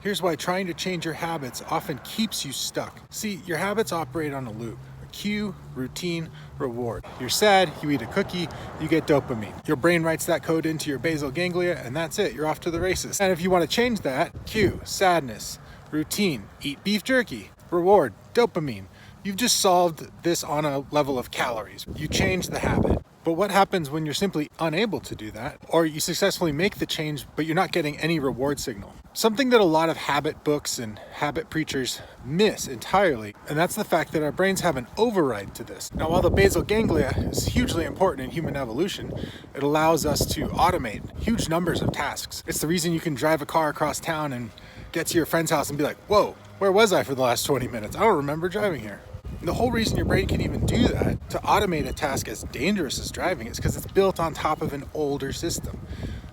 Here's why trying to change your habits often keeps you stuck. See, your habits operate on a loop. Cue, routine, reward. You're sad, you eat a cookie, you get dopamine. Your brain writes that code into your basal ganglia, and that's it, you're off to the races. And if you want to change that, cue, sadness, routine, eat beef jerky, reward, dopamine. You've just solved this on a level of calories. You change the habit. But what happens when you're simply unable to do that, or you successfully make the change, but you're not getting any reward signal? Something that a lot of habit books and habit preachers miss entirely, and that's the fact that our brains have an override to this. Now, while the basal ganglia is hugely important in human evolution, it allows us to automate huge numbers of tasks. It's the reason you can drive a car across town and get to your friend's house and be like, whoa, where was I for the last 20 minutes? I don't remember driving here. And the whole reason your brain can even do that, to automate a task as dangerous as driving, is because it's built on top of an older system.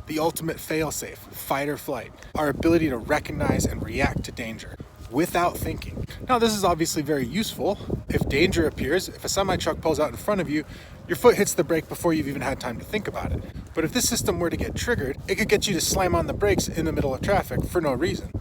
The ultimate fail-safe, fight or flight, our ability to recognize and react to danger without thinking. Now, this is obviously very useful. If danger appears, if a semi-truck pulls out in front of you, your foot hits the brake before you've even had time to think about it. But if this system were to get triggered, it could get you to slam on the brakes in the middle of traffic for no reason.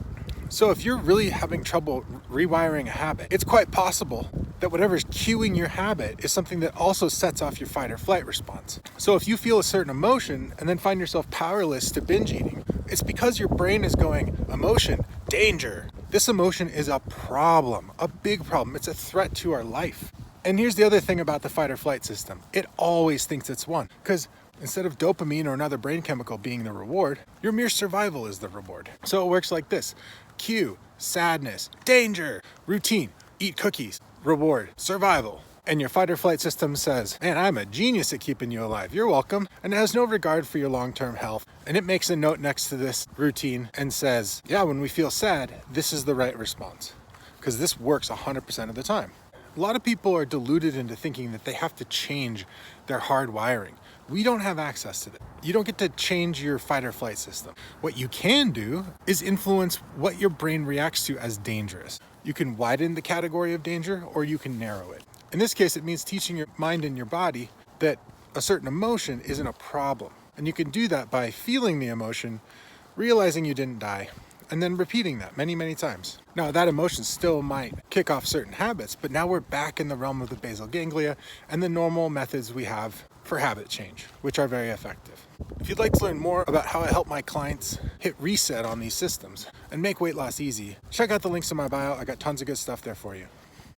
So if you're really having trouble rewiring a habit, it's quite possible that whatever's cueing your habit is something that also sets off your fight or flight response. So if you feel a certain emotion and then find yourself powerless to binge eating, it's because your brain is going, emotion, danger. This emotion is a problem, a big problem. It's a threat to our life. And here's the other thing about the fight or flight system. It always thinks it's won, because instead of dopamine or another brain chemical being the reward, your mere survival is the reward. So it works like this. Cue, sadness, danger, routine, eat cookies, reward, survival. And your fight or flight system says, man, I'm a genius at keeping you alive. You're welcome. And it has no regard for your long-term health. And it makes a note next to this routine and says, yeah, when we feel sad, this is the right response. Because this works 100% of the time. A lot of people are deluded into thinking that they have to change their hardwiring. We don't have access to that. You don't get to change your fight or flight system. What you can do is influence what your brain reacts to as dangerous. You can widen the category of danger, or you can narrow it. In this case, it means teaching your mind and your body that a certain emotion isn't a problem. And you can do that by feeling the emotion, realizing you didn't die, and then repeating that many, many times. Now, that emotion still might kick off certain habits, but now we're back in the realm of the basal ganglia and the normal methods we have for habit change, which are very effective. If you'd like to learn more about how I help my clients hit reset on these systems and make weight loss easy, check out the links in my bio. I got tons of good stuff there for you.